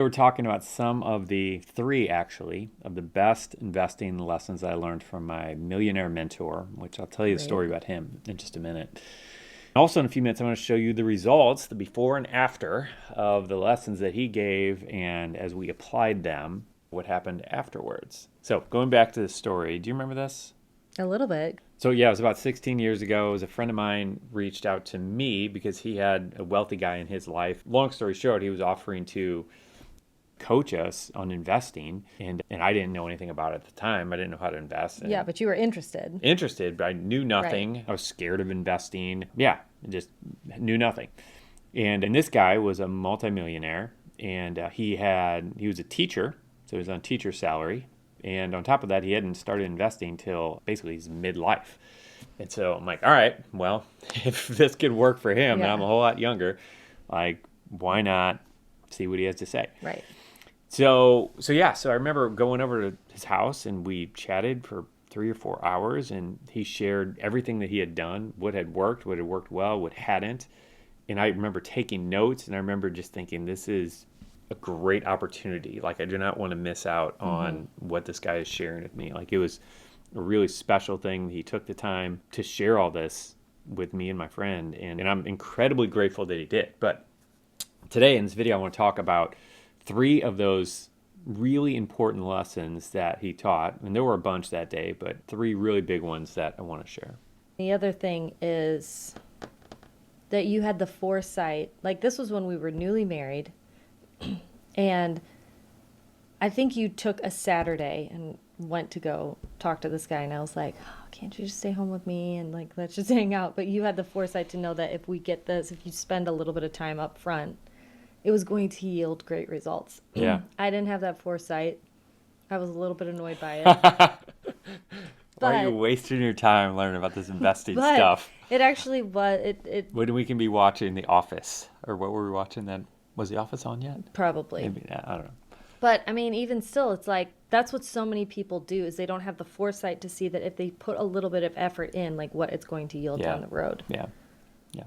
We're talking about some of the three, actually, of the best investing lessons I learned from my millionaire mentor, which I'll tell you the Great. story about him in just a minute. Also, in a few minutes, I'm going to show you the results, the before and after of the lessons that he gave, and as we applied them, what happened afterwards. So, going back to the story, do you remember this? A little bit. So yeah, it was about 16 years ago. It was a friend of mine reached out to me because he had a wealthy guy in his life. Long story short, he was offering to coach us on investing, and I didn't know anything about it at the time. I didn't know how to invest Yeah, and but you were interested. interested, but I knew Right. nothing. I was scared of investing. Yeah, just knew nothing. And this guy was a multimillionaire, and he was a teacher, so he was on teacher salary. And on top of that, he hadn't started investing till basically his midlife. And so I'm like, all right, well, if this could work for him, and I'm Yeah. a whole lot younger, like, why not see what he has to say? Right. So I remember going over to his house and we chatted for 3 or 4 hours, and he shared everything that he had done, what had worked well, what hadn't. And I remember taking notes, and I remember just thinking, this is a great opportunity. Like, I do not want to miss out Mm-hmm. on what this guy is sharing with me. Like, it was a really special thing. He took the time to share all this with me and my friend, and I'm incredibly grateful that he did. But today in this video, I want to talk about three of those really important lessons that he taught. And there were a bunch that day, but three really big ones that I want to share. The other thing is that you had the foresight. Like, this was when we were newly married, and I think you took a Saturday and went to go talk to this guy, and I was like, oh, can't you just stay home with me and like let's just hang out? But you had the foresight to know that if we get this, if you spend a little bit of time up front, it was going to yield great results. Yeah. I didn't have that foresight. I was a little bit annoyed by it. Why are you But wasting your time learning about this investing but stuff it actually was it when we can be watching The Office? Or what were we watching then? Was The Office on yet? probably. Maybe not. I don't know. But I mean, even still, it's like that's what so many people do is they don't have the foresight to see that if they put a little bit of effort in, like what it's going to yield Yeah. down the road. Yeah. Yeah.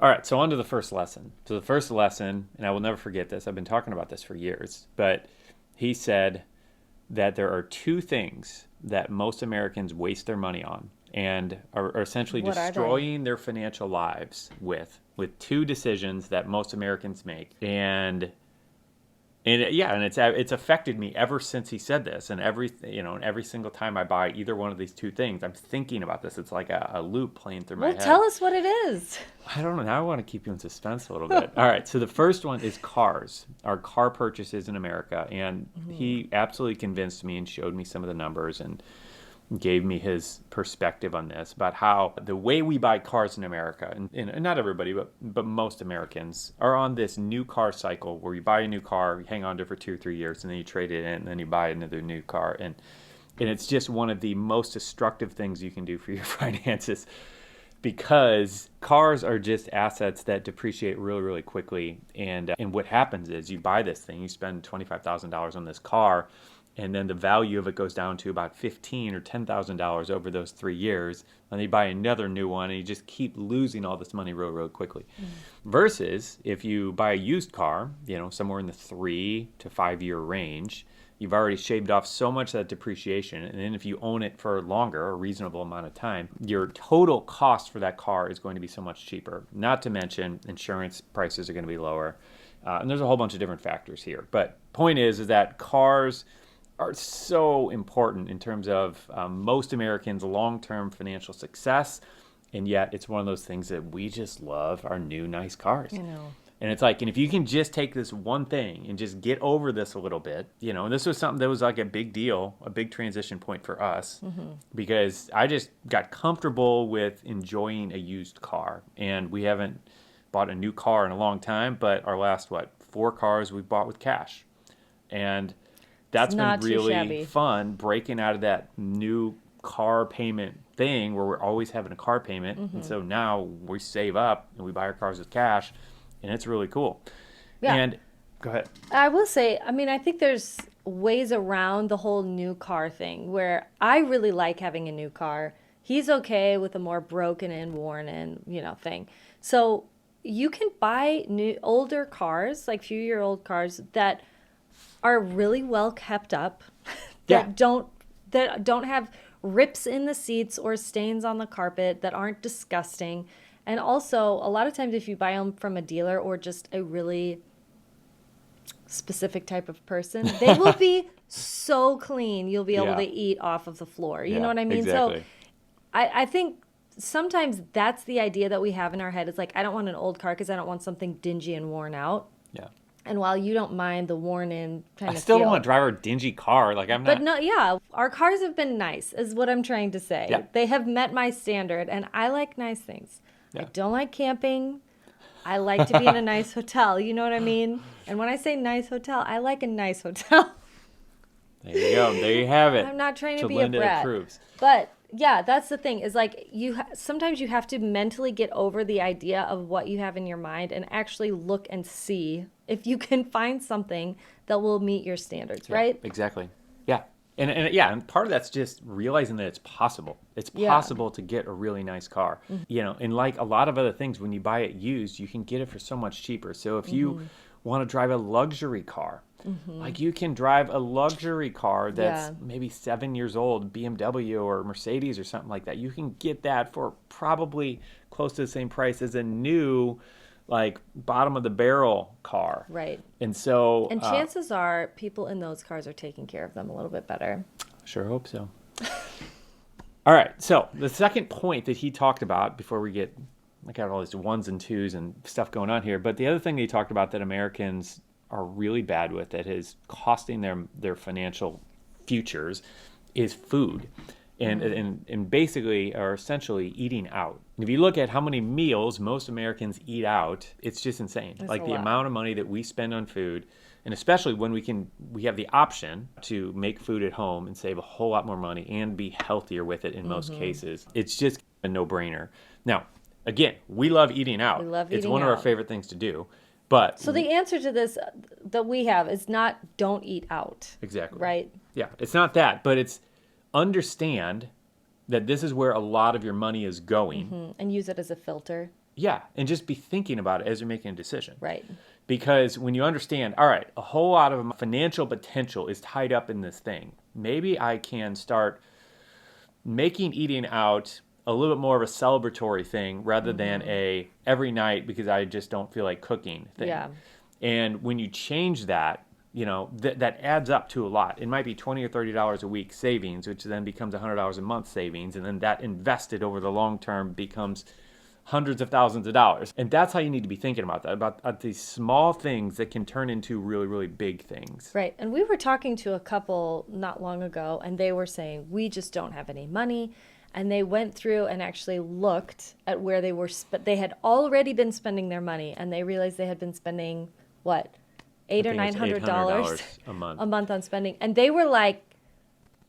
All right. So on to the first lesson. So the first lesson, and I will never forget this. I've been talking about this for years, but he said that there are two things that most Americans waste their money on and are essentially What are they? destroying their financial lives with two decisions that most Americans make. And yeah, and it's affected me ever since he said this. And every single time I buy either one of these two things, I'm thinking about this. It's like a loop playing through my Well, head. tell us what it is. I don't know. Now I want to keep you in suspense a little bit. All right. So the first one is cars, our car purchases in America. And he absolutely convinced me and showed me some of the numbers and gave me his perspective on this about how the way we buy cars in America, and not everybody, but most Americans, are on this new car cycle where you buy a new car, you hang on to it for 2 or 3 years, and then you trade it in, and then you buy another new car. And it's just one of the most destructive things you can do for your finances because cars are just assets that depreciate really, really quickly. And what happens is you buy this thing, you spend $25,000 on this car, and then the value of it goes down to about $15,000 or $10,000 over those 3 years. And then you buy another new one, and you just keep losing all this money real, real quickly. Versus if you buy a used car, somewhere in the 3 to 5 year range, you've already shaved off so much of that depreciation. And then if you own it for longer, a reasonable amount of time, your total cost for that car is going to be so much cheaper. Not to mention insurance prices are going to be lower. And there's a whole bunch of different factors here. But point is that cars are so important in terms of most Americans' long-term financial success. And yet it's one of those things that we just love our new nice cars. You know. And it's like, and if you can just take this one thing and just get over this a little bit, and this was something that was like a big deal, a big transition point for us, because I just got comfortable with enjoying a used car. And we haven't bought a new car in a long time, but our last, 4 cars we've bought with cash. And It's that's been not too really shabby. fun breaking out of that new car payment thing where we're always having a car payment. And so now we save up and we buy our cars with cash, and it's really cool. Yeah. And go ahead. I will say, I mean, I think there's ways around the whole new car thing where I really like having a new car. He's okay with a more broken and worn and, thing. So you can buy new older cars, like few-year-old cars that are really well kept up, Yeah. that don't have rips in the seats or stains on the carpet, that aren't disgusting. And also, a lot of times if you buy them from a dealer or just a really specific type of person, they will be so clean you'll be able Yeah. to eat off of the floor. You Yeah, know what I mean? exactly. So I think sometimes that's the idea that we have in our head. It's like, I don't want an old car because I don't want something dingy and worn out. Yeah. And while you don't mind the worn in kind I of still feel, don't want to drive a dingy car. Like I'm but not. no, yeah, our cars have been nice, is what I'm trying to say. Yeah. They have met my standard, and I like nice things. I Yeah. don't like camping. I like to be in a nice hotel. You know what I mean? And when I say nice hotel, I like a nice hotel. There you go. There you have it. I'm not trying to be Linda a brat. approves. But yeah, that's the thing, is like sometimes you have to mentally get over the idea of what you have in your mind and actually look and see if you can find something that will meet your standards, right? Exactly. Yeah. And part of that's just realizing that it's possible. It's Yeah. possible to get a really nice car. And like a lot of other things, when you buy it used, you can get it for so much cheaper. So if you want to drive a luxury car, like you can drive a luxury car that's Yeah. maybe 7 years old, BMW or Mercedes or something like that. You can get that for probably close to the same price as a new, like, bottom of the barrel car. Right. And so, And chances are people in those cars are taking care of them a little bit better. sure hope so. All right. So the second point that he talked about before we get, I got all these ones and twos and stuff going on here. But the other thing that he talked about that Americans are really bad with, that is costing their financial futures, is food. And basically are essentially eating out. And if you look at how many meals most Americans eat out, it's just insane. That's like a the lot. amount of money that we spend on food, and especially when we have the option to make food at home and save a whole lot more money and be healthier with it in most cases. It's just a no-brainer. Now, again, we love eating out. We love it's eating one of our out. favorite things to do. But So the answer to this that we have is not don't eat out. exactly. Right? Yeah, it's not that, but it's understand that this is where a lot of your money is going. And use it as a filter. Yeah, and just be thinking about it as you're making a decision. Right. Because when you understand, all right, a whole lot of my financial potential is tied up in this thing. Maybe I can start making eating out a little bit more of a celebratory thing rather than a every night because I just don't feel like cooking thing. Yeah. And when you change that, that adds up to a lot. It might be $20 or $30 a week savings, which then becomes $100 a month savings. And then that invested over the long term becomes hundreds of thousands of dollars. And that's how you need to be thinking about that, about these small things that can turn into really, really big things. Right. And we were talking to a couple not long ago, and they were saying, we just don't have any money. And they went through and actually looked at where they were, they had already been spending their money, and they realized they had been spending, what, $800 or $900 a month. a month on spending. And they were like,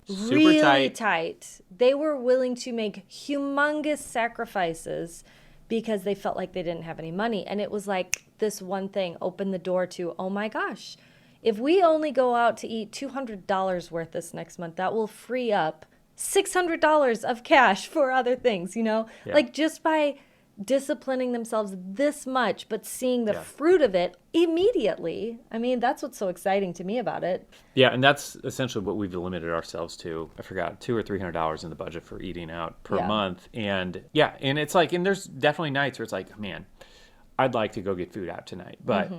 Super really tight. tight. They were willing to make humongous sacrifices because they felt like they didn't have any money. And it was like this one thing opened the door to, oh my gosh, if we only go out to eat $200 worth this next month, that will free up $600 of cash for other things, Yeah. Like just by disciplining themselves this much, but seeing the Yeah. fruit of it immediately. I mean, that's what's so exciting to me about it. Yeah, and that's essentially what we've limited ourselves to. I forgot, $200 or $300 in the budget for eating out per Yeah. month. And yeah, and it's like, and there's definitely nights where it's like, man, I'd like to go get food out tonight, but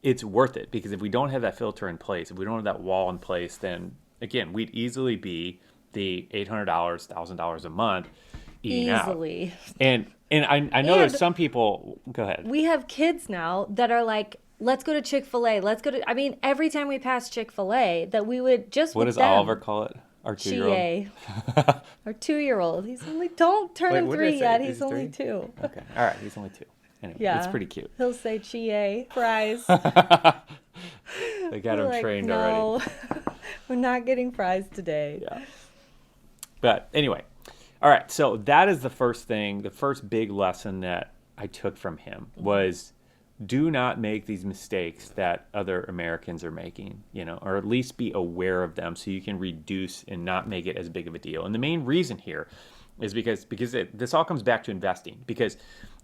it's worth it because if we don't have that filter in place, if we don't have that wall in place, then again, we'd easily be the $800, $1,000 a month eating Easily. out. And I know there's some people. Go ahead. We have kids now that are like, let's go to Chick-fil-A. Let's go to, I mean, every time we pass Chick-fil-A, that we would just What with does them, Oliver call it? Our 2-year-old. Chie. Our 2-year-old. He's only, don't turn Wait, him what did I 3 say? yet. Is He's he only 3? 2. Okay. All right. He's only 2. Anyway, Yeah. it's pretty cute. He'll say Chie, fries. They got We're him like, trained no, already. we're not getting fries today. Yeah. But anyway, all right. So that is the first thing, the first big lesson that I took from him was do not make these mistakes that other Americans are making, or at least be aware of them so you can reduce and not make it as big of a deal. And the main reason here is because this all comes back to investing. Because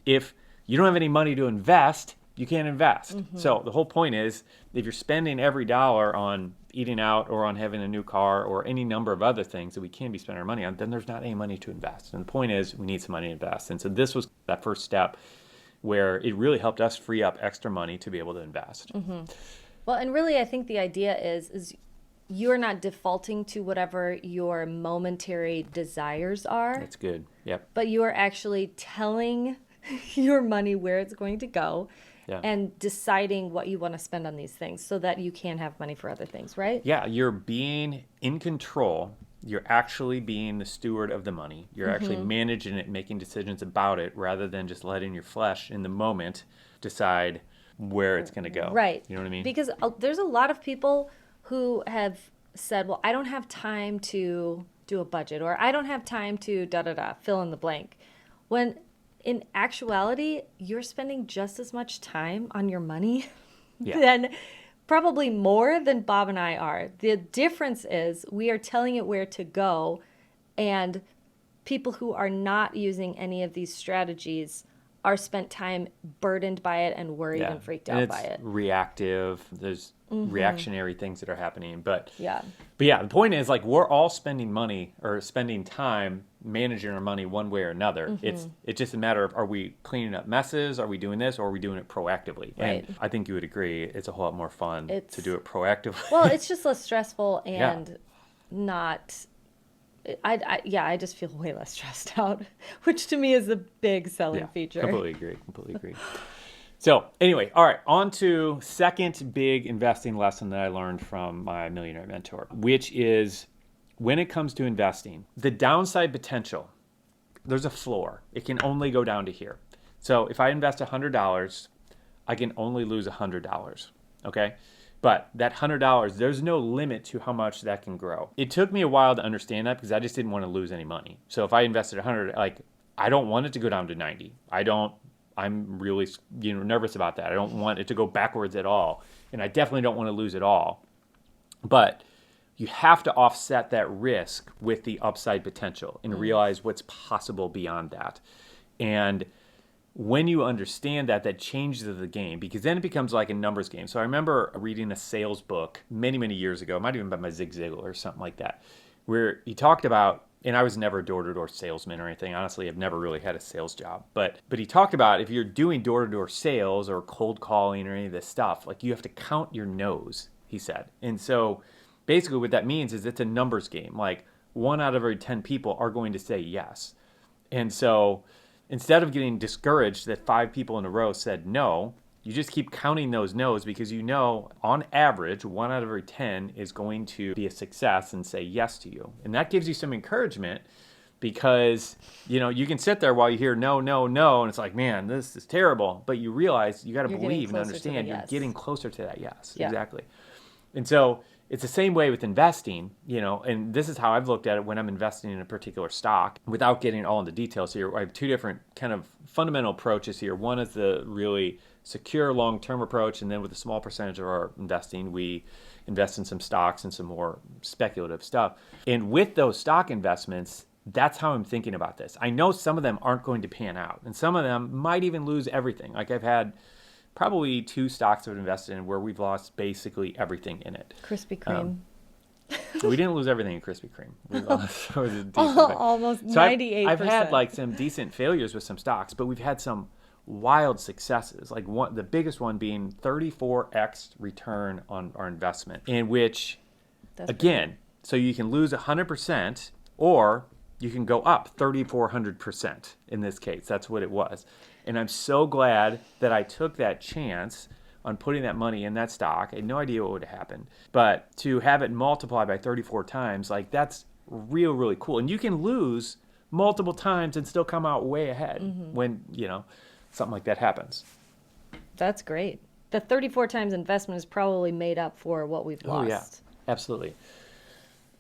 if you don't have any money to invest, you can't invest. So the whole point is, if you're spending every dollar on eating out or on having a new car or any number of other things that we can be spending our money on, then there's not any money to invest. And the point is, we need some money to invest. And so this was that first step where it really helped us free up extra money to be able to invest. Well, and really, I think the idea is you're not defaulting to whatever your momentary desires are. That's good. Yep. But you are actually telling your money where it's going to go and deciding what you want to spend on these things so that you can have money for other things, right? Yeah, you're being in control. You're actually being the steward of the money. You're actually managing it, making decisions about it, rather than just letting your flesh in the moment decide where it's going to go. Right. You know what I mean? Because there's a lot of people who have said, well, I don't have time to do a budget, or I don't have time to fill in the blank. When in actuality, you're spending just as much time on your money than probably more than Bob and I are. The difference is we are telling it where to go, and people who are not using any of these strategies are spent time burdened by it and worried and freaked out by it. Reactive. There's reactionary things that are happening. But yeah, the point is, like, we're all spending money or spending time managing our money one way or another. It's just a matter of, are we cleaning up messes? Are we doing this, or are we doing it proactively? Right. And I think you would agree it's a whole lot more fun to do it proactively. Well, it's just less stressful and not... I just feel way less stressed out, which to me is a big selling feature. Completely agree. So anyway, all right, on to second big investing lesson that I learned from my millionaire mentor, which is when it comes to investing, the downside potential, there's a floor. It can only go down to here. So if I invest $100, I can only lose $100, okay? But that $100, there's no limit to how much that can grow. It took me a while to understand that because I just didn't want to lose any money. So if I invested 100, like, I don't want it to go down to 90. I'm really, nervous about that. I don't want it to go backwards at all. And I definitely don't want to lose it all. But you have to offset that risk with the upside potential and realize what's possible beyond that. And when you understand that, that changes the game, because then it becomes like a numbers game. So I remember reading a sales book many, many years ago. It might even been by Zig Ziglar or something like that, where he talked about, and I was never a door-to-door salesman or anything. Honestly, I've never really had a sales job. But he talked about, if you're doing door-to-door sales or cold calling or any of this stuff, like, you have to count your no's, he said. And so basically what that means is it's a numbers game. Like, 1 out of every 10 people are going to say yes. And so instead of getting discouraged that 5 people in a row said no, you just keep counting those no's, because on average, 1 out of every 10 is going to be a success and say yes to you. And that gives you some encouragement, because, you can sit there while you hear no, no, no, and it's like, man, this is terrible. But you realize you got to believe and understand you're getting closer to that yes. Yeah. Exactly. And so it's the same way with investing, and this is how I've looked at it when I'm investing in a particular stock, without getting all into details here. I have 2 different kind of fundamental approaches here. One is the really secure long-term approach, and then with a small percentage of our investing, we invest in some stocks and some more speculative stuff. And with those stock investments, that's how I'm thinking about this. I know some of them aren't going to pan out, and some of them might even lose everything. Like, I've had probably 2 stocks I've invested in where we've lost basically everything in it. Krispy Kreme. We didn't lose everything in Krispy Kreme. We lost almost 98%. I've had like some decent failures with some stocks, but we've had some wild successes. Like, the biggest one being 34x return on our investment, in which, again, so you can lose 100%, or you can go up 3,400% in this case. That's what it was. And I'm so glad that I took that chance on putting that money in that stock. I had no idea what would happen. But to have it multiply by 34 times, like, that's really cool. And you can lose multiple times and still come out way ahead when, something like that happens. That's great. The 34 times investment is probably made up for what we've lost. Oh, yeah. Absolutely.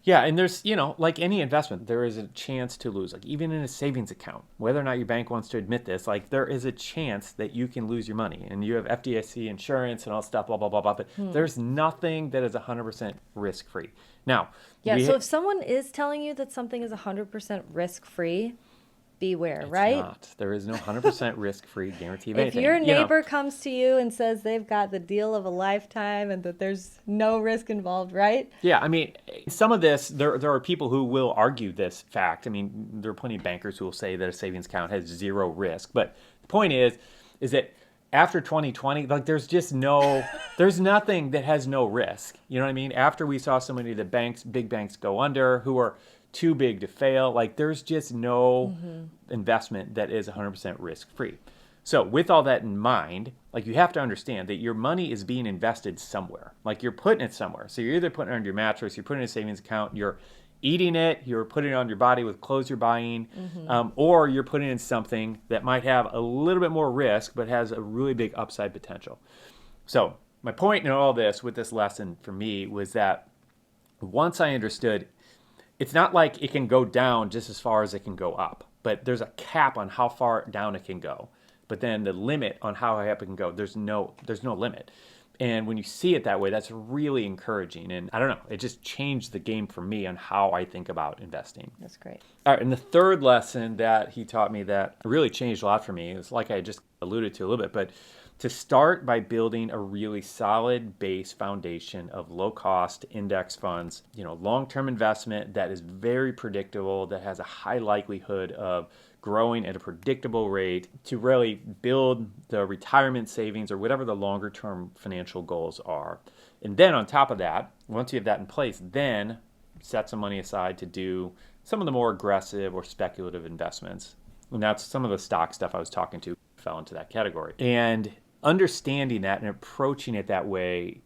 Yeah, and there's, like any investment, there is a chance to lose. Like, even in a savings account, whether or not your bank wants to admit this, like, there is a chance that you can lose your money. And you have FDIC insurance and all stuff, blah, blah, blah, blah. But there's nothing that is 100% risk-free. Now, so if someone is telling you that something is 100% risk-free, beware, It's right? not. There is no 100% risk-free guarantee of If anything. your neighbor comes to you and says they've got the deal of a lifetime and that there's no risk involved, right? Yeah, I mean, some of this, there are people who will argue this fact. I mean, there are plenty of bankers who will say that a savings account has zero risk. But the point is that after 2020, like there's nothing that has no risk. You know what I mean? After we saw so many of the big banks go under, who are too big to fail, like there's just no investment that is 100% risk free. So with all that in mind, like you have to understand that your money is being invested somewhere. Like you're putting it somewhere. So you're either putting it under your mattress, you're putting it in a savings account, you're eating it, you're putting it on your body with clothes you're buying, or you're putting it in something that might have a little bit more risk, but has a really big upside potential. So my point in all this with this lesson for me was that once I understood, it's not like it can go down just as far as it can go up, but there's a cap on how far down it can go. But then the limit on how high up it can go, there's no limit. And when you see it that way, that's really encouraging. And I don't know, it just changed the game for me on how I think about investing. That's great. All right, and the third lesson that he taught me that really changed a lot for me is like I just alluded to a little bit, but to start by building a really solid base foundation of low-cost index funds, long-term investment that is very predictable, that has a high likelihood of growing at a predictable rate to really build the retirement savings or whatever the longer term financial goals are. And then on top of that, once you have that in place, then set some money aside to do some of the more aggressive or speculative investments. And that's some of the stock stuff I was talking to fell into that category. And understanding that and approaching it that way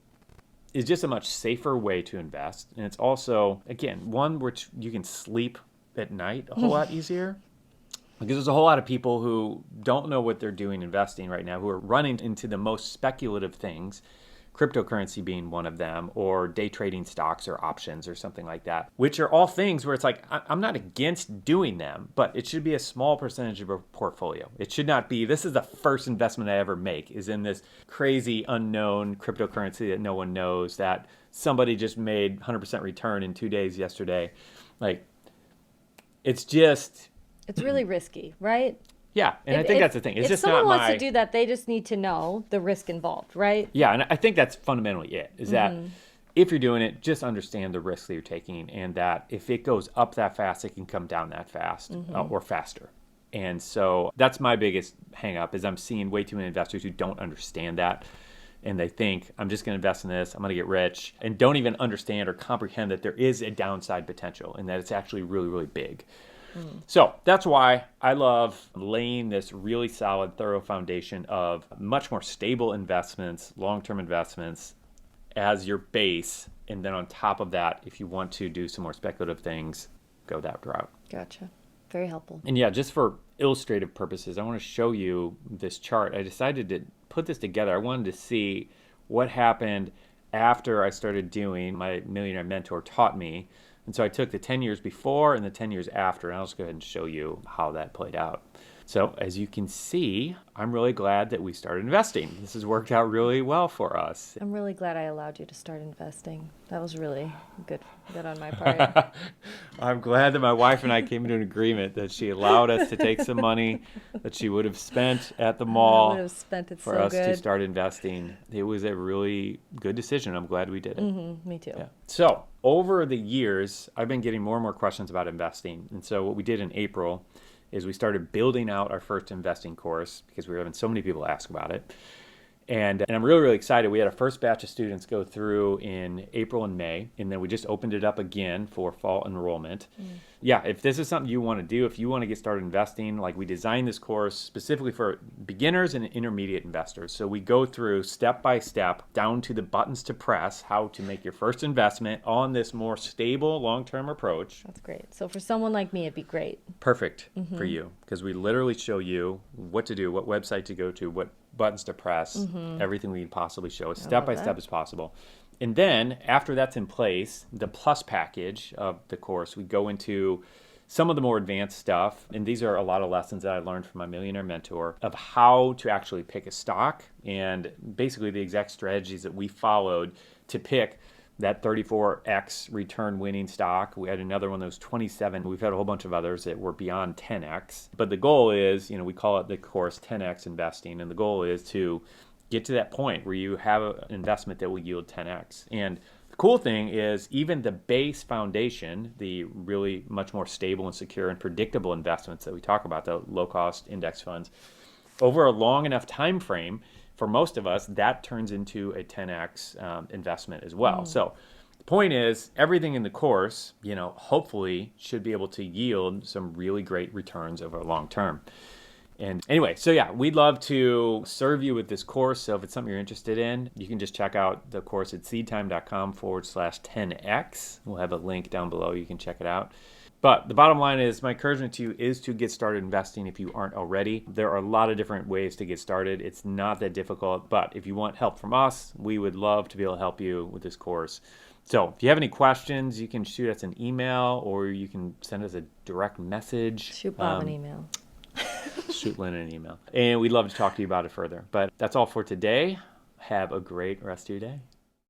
is just a much safer way to invest. And it's also, again, one which you can sleep at night a whole lot easier. Because there's a whole lot of people who don't know what they're doing investing right now, who are running into the most speculative things, cryptocurrency being one of them, or day trading stocks or options or something like that, which are all things where it's like, I'm not against doing them, but it should be a small percentage of your portfolio. It should not be, this is the first investment I ever make, is in this crazy unknown cryptocurrency that no one knows, that somebody just made 100% return in 2 days yesterday. Like, it's just... It's really risky, right? Yeah, and I think that's the thing. It's if just someone not wants to do that, they just need to know the risk involved, right? Yeah, and I think that's fundamentally it, is that if you're doing it, just understand the risks that you're taking, and that if it goes up that fast, it can come down that fast or faster. And so that's my biggest hang up, is I'm seeing way too many investors who don't understand that. And they think, I'm just going to invest in this, I'm going to get rich, and don't even understand or comprehend that there is a downside potential and that it's actually really, really big. So that's why I love laying this really solid, thorough foundation of much more stable investments, long-term investments as your base. And then on top of that, if you want to do some more speculative things, go that route. Gotcha. Very helpful. And yeah, just for illustrative purposes, I want to show you this chart. I decided to put this together. I wanted to see what happened after I started doing my Millionaire Mentor taught me. And so I took the 10 years before and the 10 years after, and I'll just go ahead and show you how that played out. So as you can see, I'm really glad that we started investing. This has worked out really well for us. I'm really glad I allowed you to start investing. That was really good on my part. I'm glad that my wife and I came into an agreement that she allowed us to take some money that she would have spent at the mall for us to start investing. It was a really good decision. I'm glad we did it. Me too. Yeah. So over the years, I've been getting more and more questions about investing. And so what we did in April is we started building out our first investing course because we were having so many people ask about it. And I'm really, really excited. We had our first batch of students go through in April and May, and then we just opened it up again for fall enrollment. Yeah, if this is something you want to do, if you want to get started investing, like we designed this course specifically for beginners and intermediate investors. So we go through step by step down to the buttons to press, how to make your first investment on this more stable long-term approach. That's great. So for someone like me, it'd be great. Perfect for you, because we literally show you what to do, what website to go to, what buttons to press, everything we can possibly show as step by step as possible. And then after that's in place, the plus package of the course, we go into some of the more advanced stuff. And these are a lot of lessons that I learned from my Millionaire Mentor of how to actually pick a stock and basically the exact strategies that we followed to pick that 34x return winning stock. We had another one that was 27. We've had a whole bunch of others that were beyond 10x. But the goal is, we call it the course 10x investing. And the goal is to get to that point where you have an investment that will yield 10x. And the cool thing is even the base foundation, the really much more stable and secure and predictable investments that we talk about, the low cost index funds, over a long enough time frame, for most of us, that turns into a 10x investment as well. So the point is, everything in the course, hopefully should be able to yield some really great returns over a long term. And anyway, so yeah, we'd love to serve you with this course. So if it's something you're interested in, you can just check out the course at seedtime.com/10x. We'll have a link down below. You can check it out. But the bottom line is, my encouragement to you is to get started investing if you aren't already. There are a lot of different ways to get started. It's not that difficult, but if you want help from us, we would love to be able to help you with this course. So if you have any questions, you can shoot us an email or you can send us a direct message. Shoot Bob an email. Shoot Lynn an email. And we'd love to talk to you about it further. But that's all for today. Have a great rest of your day.